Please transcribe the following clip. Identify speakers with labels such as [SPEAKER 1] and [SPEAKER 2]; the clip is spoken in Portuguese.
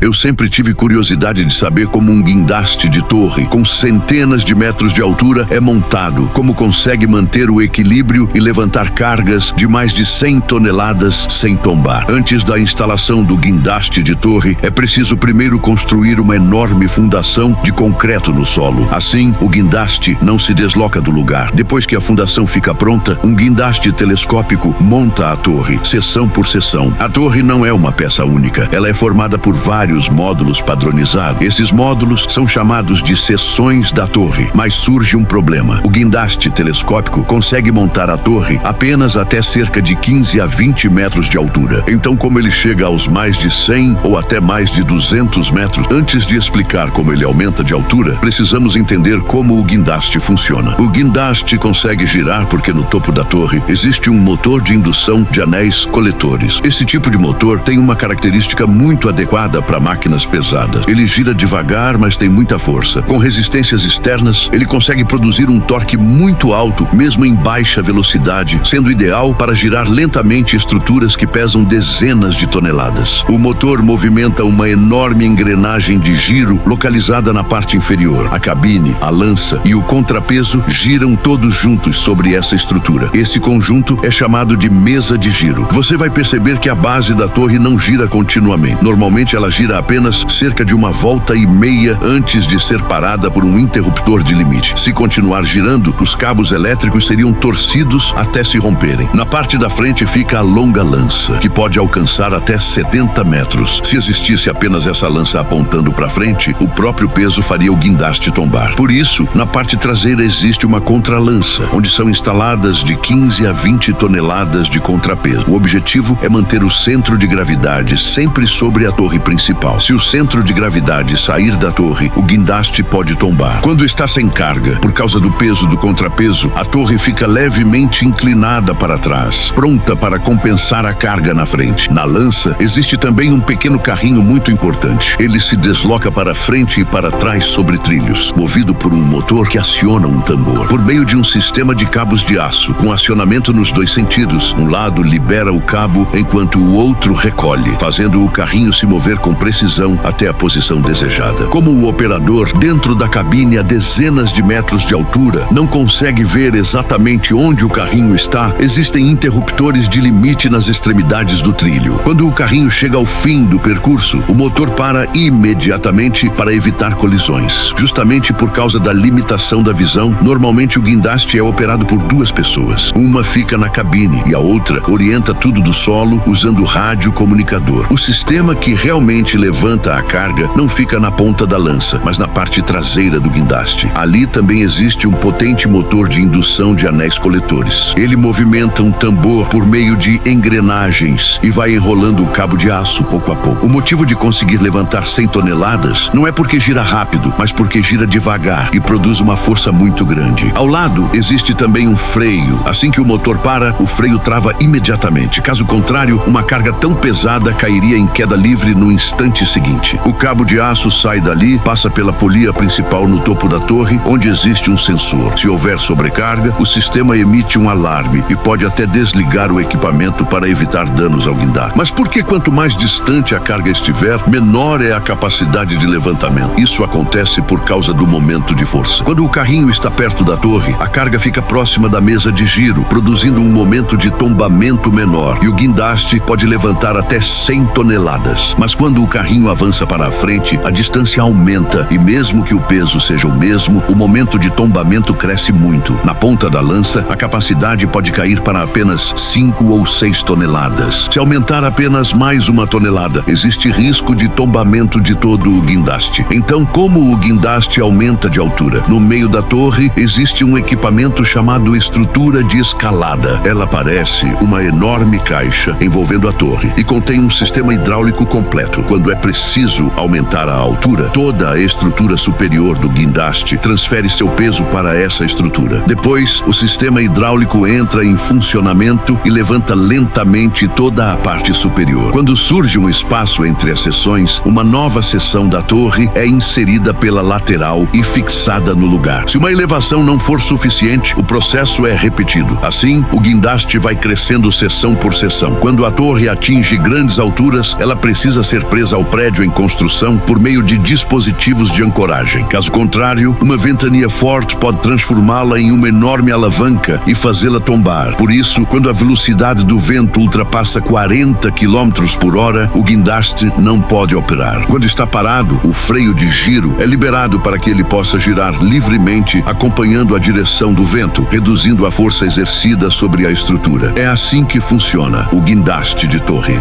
[SPEAKER 1] Eu sempre tive curiosidade de saber como um guindaste de torre, com centenas de metros de altura, é montado, como consegue manter o equilíbrio e levantar cargas de mais de 100 toneladas sem tombar. Antes da instalação do guindaste de torre, é preciso primeiro construir uma enorme fundação de concreto no solo. Assim, o guindaste não se desloca do lugar. Depois que a fundação fica pronta, um guindaste telescópico monta a torre, seção por seção. A torre não é uma peça única. Ela é formada por vários módulos padronizados. Esses módulos são chamados de seções da torre. Mas surge um problema. O guindaste telescópico consegue montar a torre apenas até cerca de 15 a 20 metros de altura. Então, como ele chega aos mais de 100 ou até mais de 200 metros, antes de explicar como ele aumenta de altura, precisamos entender como o guindaste funciona. O guindaste consegue girar porque no topo da torre existe um motor de indução de anéis coletores. Esse tipo de motor tem uma característica muito adequada para máquinas pesadas. Ele gira devagar, mas tem muita força. Com resistências externas, ele consegue produzir um torque muito alto, mesmo em baixa velocidade, sendo ideal para girar lentamente estruturas que pesam dezenas de toneladas. O motor movimenta uma enorme engrenagem de giro localizada na parte inferior. A cabine, a lança e o contrapeso giram todos juntos sobre essa estrutura. Esse conjunto é chamado de mesa de giro. Você vai perceber que a base da torre não gira continuamente. Normalmente ela gira apenas cerca de 1,5 volta antes de ser parada por um interruptor de limite. Se continuar girando, os cabos elétricos seriam torcidos até se romperem. Na parte da frente fica a longa lança, que pode alcançar até 70 metros. Se existisse apenas essa lança apontando para frente, o próprio peso faria o guindaste tombar. Por isso, na parte traseira existe uma contralança, onde são instaladas de 15 a 20 toneladas de contrapeso. O objetivo é manter o centro de gravidade sempre sobre a torre principal. Se o centro de gravidade sair da torre, o guindaste pode tombar. Quando está sem carga, por causa do peso do contrapeso, a torre fica levemente inclinada para trás, pronta para compensar a carga na frente. Na lança, existe também um pequeno carrinho muito importante. Ele se desloca para frente e para trás sobre trilhos, movido por um motor que aciona um tambor. Por meio de um sistema de cabos de aço, com acionamento nos dois sentidos, um lado libera o cabo enquanto o outro recolhe, fazendo o carrinho se mover com precisão até a posição desejada. Como o operador, dentro da cabine a dezenas de metros de altura, não consegue ver exatamente onde o carrinho está, existem interruptores de limite nas extremidades do trilho. Quando o carrinho chega ao fim do percurso, o motor para imediatamente para evitar colisões. Justamente por causa da limitação da visão, normalmente o guindaste é operado por duas pessoas. Uma fica na cabine e a outra orienta tudo do solo usando rádio comunicador. O sistema que realmente levanta a carga não fica na ponta da lança, mas na parte traseira do guindaste. Ali também existe um potente motor de indução de anéis coletores. Ele movimenta um tambor por meio de engrenagens e vai enrolando o cabo de aço pouco a pouco. O motivo de conseguir levantar 100 toneladas não é porque gira rápido, mas porque gira devagar e produz uma força muito grande. Ao lado, existe também um freio. Assim que o motor para, o freio trava imediatamente. Caso contrário, uma carga tão pesada cairia em queda livre no instante seguinte. O cabo de aço sai dali, passa pela polia principal no topo da torre, onde existe um sensor. Se houver sobrecarga, o sistema emite um alarme e pode até desligar o equipamento para evitar danos ao guindaste. Mas por que quanto mais distante a carga estiver, menor é a capacidade de levantamento? Isso acontece por causa do momento de força. Quando o carrinho está perto da torre, a carga fica próxima da mesa de giro, produzindo um momento de tombamento menor, e o guindaste pode levantar até 100 toneladas. Mas quando o carrinho avança para a frente, a distância aumenta e mesmo que o peso seja o mesmo, o momento de tombamento cresce muito. Na ponta da lança, a capacidade pode cair para apenas 5 ou 6 toneladas. Se aumentar apenas mais 1 tonelada, existe risco de tombamento de todo o guindaste. Então, como o guindaste aumenta de altura? No meio da torre, existe um equipamento chamado estrutura de escalada. Ela parece uma enorme caixa envolvendo a torre e contém um sistema hidráulico completo. Quando é preciso aumentar a altura, toda a estrutura superior do guindaste transfere seu peso para essa estrutura. Depois, o sistema hidráulico entra em funcionamento e levanta lentamente toda a parte superior. Quando surge um espaço entre as seções, uma nova seção da torre é inserida pela lateral e fixada no lugar. Se uma elevação não for suficiente, o processo é repetido. Assim, o guindaste vai crescendo seção por seção. Quando a torre atinge grandes alturas, ela precisa ser presa ao prédio em construção por meio de dispositivos de ancoragem. Caso contrário, uma ventania forte pode transformá-la em uma enorme alavanca e fazê-la tombar. Por isso, quando a velocidade do vento ultrapassa 40 km por hora, o guindaste não pode operar. Quando está parado, o freio de giro é liberado para que ele possa girar livremente, acompanhando a direção do vento, reduzindo a força exercida sobre a estrutura. É assim que funciona o guindaste de torre.